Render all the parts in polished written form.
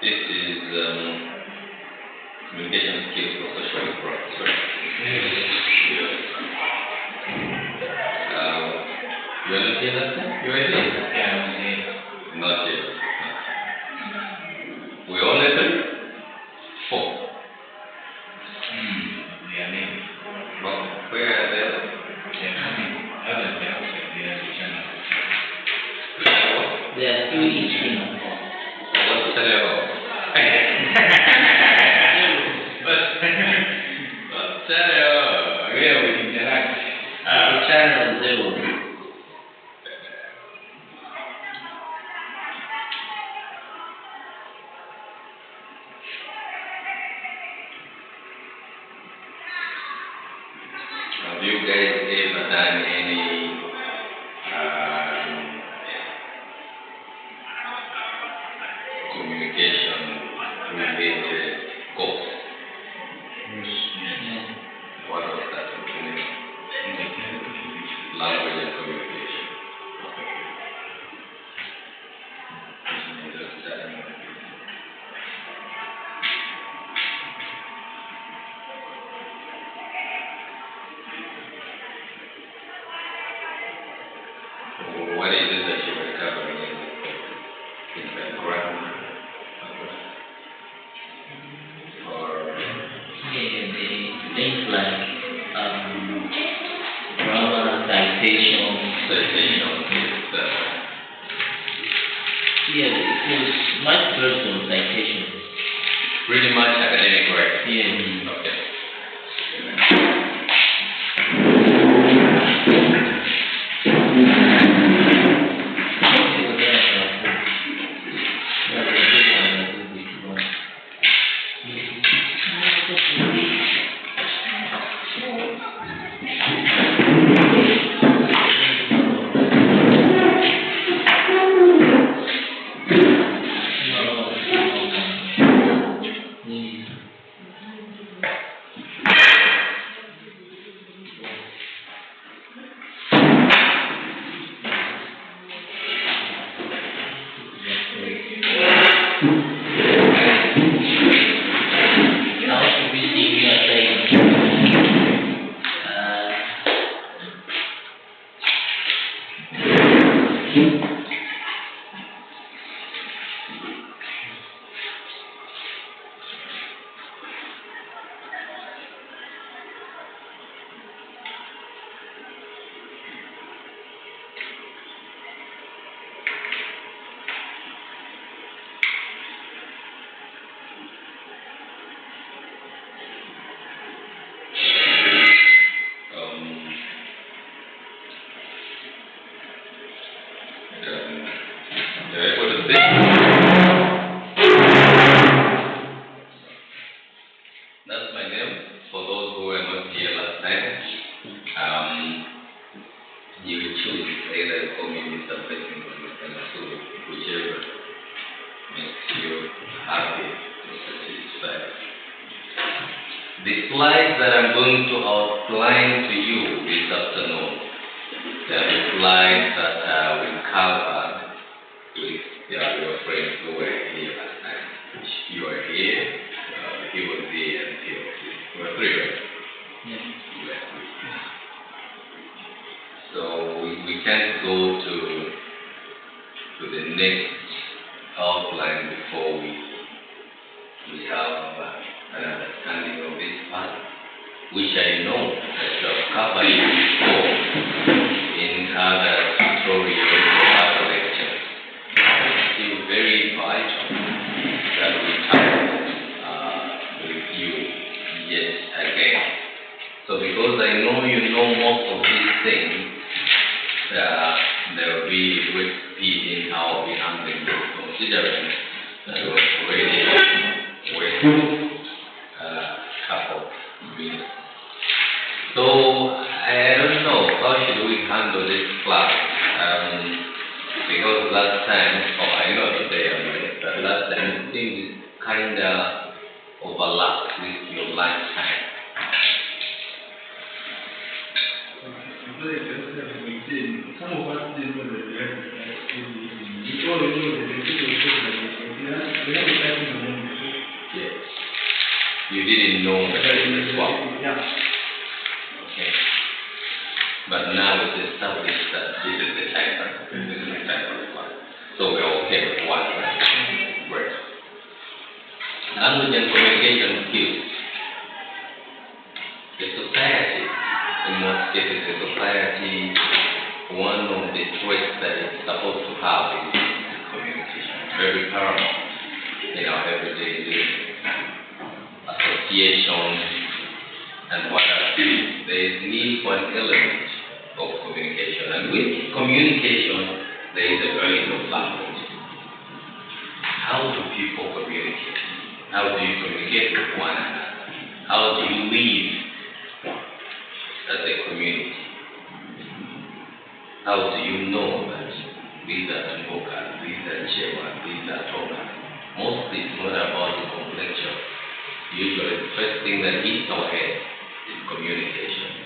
This is communication skills for social progress, right? You understand that? You understand? Yeah, Not yet. We all listen? 4. they are named. Well, where are they? They are coming. Others, they are outside. They are the channel. They are still eating. What's the level? What's the level? Where we interact. The channel 0. Have you guys ever done any communication related course? Yeah. What was that? Language and communication. What is it that you were covering in this course? Is that grammar? Or Yeah, things like grammar, citation. citations? Yeah, it was much based on citation. Pretty much academic work. Yeah. Okay. You're able to see? That's my name. For those who were not here last time, you will choose either call me Mr. President or Mr. Masuru, whichever makes you happy or satisfied. The slides that I'm going to outline to you this afternoon, they are the slides that we covered with your friends who were here last time. You were here, he was here, and he was here. We were 3, right? Yeah. So we can't go to the next outline before we have an understanding of this part, which I know that you have covered it before in other tutorials or other lectures. It's still very vital that we cover with you yet again. So because I know you know most of these things, there will be great speed in how we handle this, considering that we have already wasted a couple of minutes. So I don't know, how should we handle this class? Because last time, I know today, but last time things kind of overlapped with your lunchtime. You didn't know that there is a swap. Yeah. Okay. But now it's established that this is the type of swap. So we're okay with one, right? Great. Language and communication skills. The society, in most cases, the society, one of the traits that it's supposed to have is communication. Very paramount in our everyday living. Association and whatever. There is need for an element of communication. And with communication, there is a very good language. How do people communicate? How do you communicate with one another? How do you live as a community? How do you know that these are Tumboka, these are Chewa, these are Tonga? Mostly it's not about the complexion. Usually the first thing that hits our head is communication.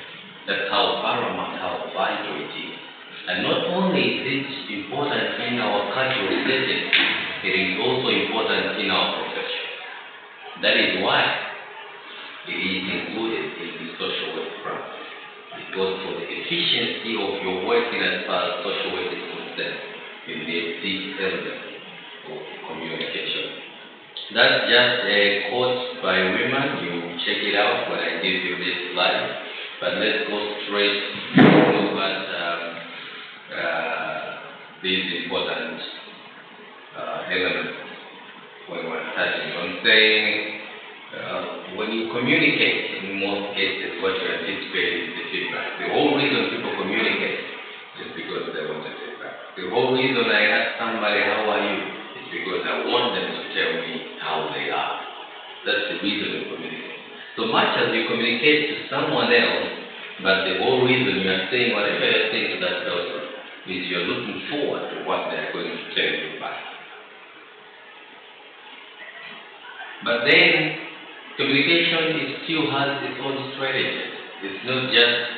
That's how paramount, how vital it is. And not only is it important in our cultural setting, it is also important in our profession. That is why it is included in the social work practice. Because for the efficiency of your working as far as social work is concerned, you need this element of communication. That's just a quote by Riemann. You check it out when I give you this slide. But let's go straight to look at these important elements when we're touching on saying when you communicate, in most cases, what you anticipate is the feedback. The whole reason people communicate is because they want the feedback. The whole reason I ask somebody, how are you? Is because I want them to tell me how they are. That's the reason you communicate. So much as you communicate to someone else, but the whole reason you are saying whatever you're saying to that person is you're looking forward to what they're going to tell you back. But then, communication still has its own strategies. It's not just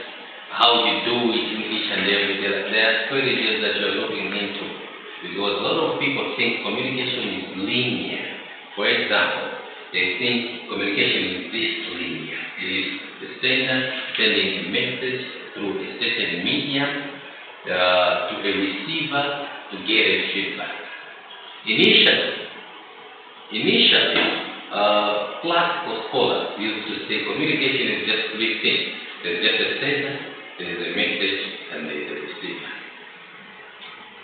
how you do it in each and every day. There are strategies that you're looking into. Because a lot of people think communication is linear. For example, they think communication is this linear. It is the sender sending a message through a certain medium to a receiver to get a feedback. Initially, classical scholars used to say communication is just three things. There's just a sender, there's a message, and there's a receiver.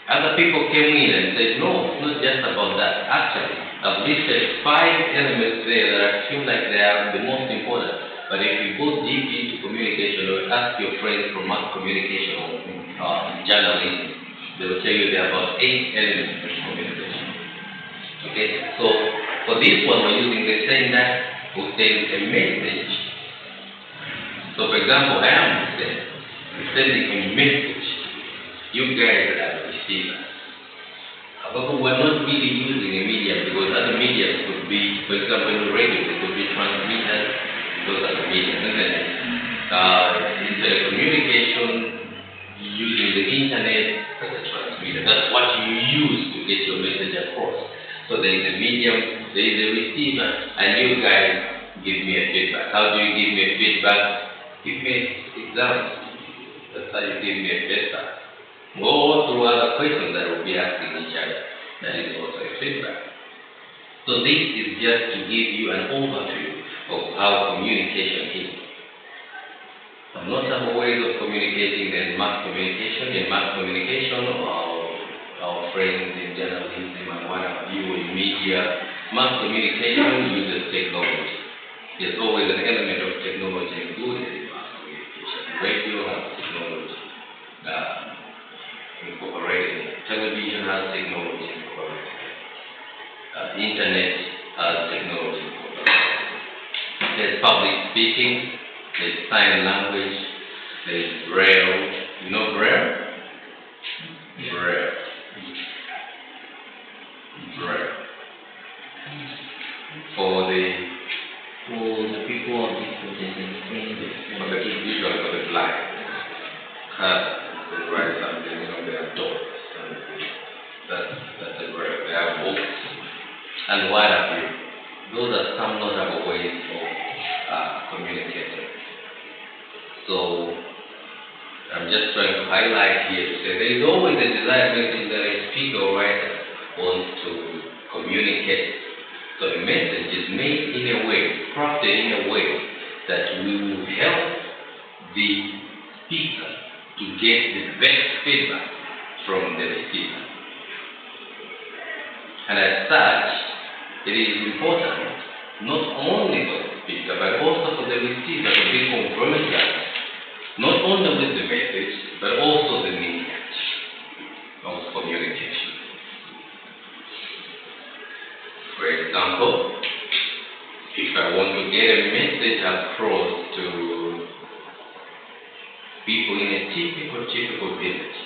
Other people came in and said, no, it's not just about that. Actually, I've listed 5 elements there that I feel like they are the most important. But if you go deep into communication or ask your friends from mass communication or journalism, they will tell you there are about 8 elements of communication. Okay, so for this one, we're using the sender who sends a message. So, for example, I am the sender. I'm sending a message. You guys are the receivers. However, we're not really using a medium because other mediums could be, for example, in the radio, they could be transmitters. Those are the mediums, isn't it? In telecommunication, using the internet as a transmitter. That's what you use to get your message across. So there is a medium, there is a receiver, and you guys give me a feedback. How do you give me a feedback? Give me examples. That's how you give me a feedback. Go through other questions that we'll be asking each other. That is also a feedback. So this is just to give you an overview of how communication is. Some notable ways of communicating in mass communication. In mass communication, our friends in journalism and what have you in media, mass communication uses technology. There's always an element of technology included in mass communication. Radio has technology incorporated. Television has technology incorporated. Internet has technology incorporated. There's public speaking, there's sign language, there's Braille. You know Braille? Braille. Braille. For the people of different usually for the blind. They write something, they are dots. That's a Braille. They have books. And what have you? those are some notable ways of communicating. So I'm just trying to highlight here to say there is always a desired message that a speaker or writer wants to communicate. So the message is made in a way, crafted in a way that will help the speaker to get the best feedback from the receiver. And as such, it is important not only for the speaker but also for the receiver to be conversant not only with the message but also the meaning of communication. For example, if I want to get a message across to people in a typical village,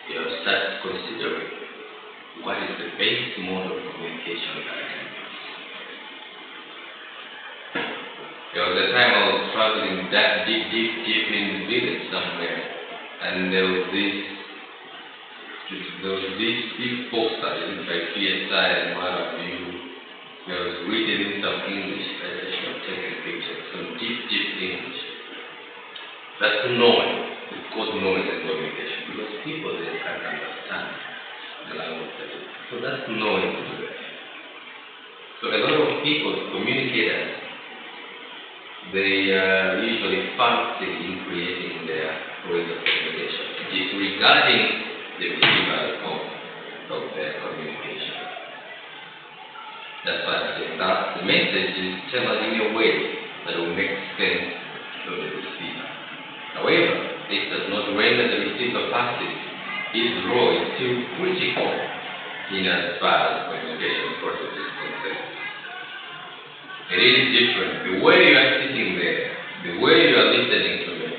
you have started considering what is the best mode of communication that I can use. There was a time I was traveling that deep in the village somewhere, and there was this big poster written by PSI and what have you. There was written in some English, I should have taken pictures, some deep English. That's knowing. It's called knowing and communication, because people they can't understand the language. So that's knowing to do it. So a lot of people, communicators, they are usually fancy in creating their ways of communication, disregarding the receiver of their communication. That's why I say that the message is tailored in a way that will make sense to the receiver. However, this does not render the receiver passive. His role is still critical in as far as communication process is concerned. It is different. The way you are sitting there, the way you are listening to me,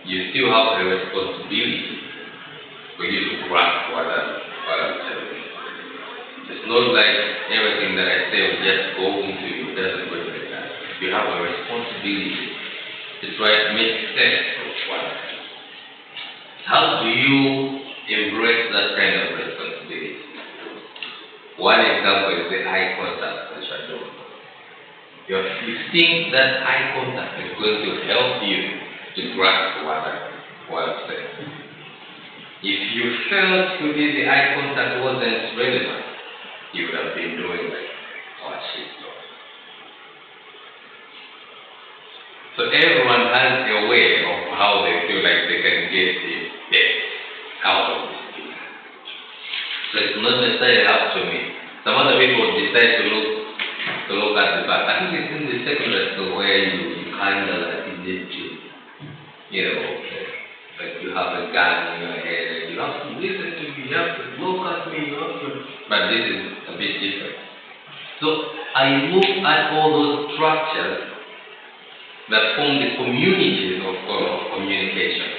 you still have the responsibility for you to grasp what I'm telling you. It's not like everything that I say will just go into you, it doesn't work like that. You have a responsibility to try to make sense of what I say. How do you embrace that kind of responsibility? One example is the eye contact which I do. You think that eye contact is going to help you to grasp what I'm saying. If you felt within the eye contact wasn't relevant, you would have been doing like what she's doing. So everyone has a way of how they feel like they can get the best out of this thing. So it's not necessarily up to me. Some other people decide to look at the back. I think it's in the secular school where you kind of like need to, like you have a gun in your head and you have to listen to me, you have to look at me, you have to. But this is a bit different. So I look at all those structures that form the communities of communication.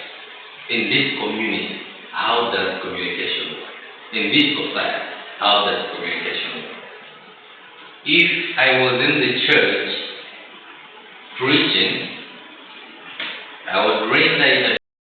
In this community, how does communication work? In this society, how does communication work? If I was in the church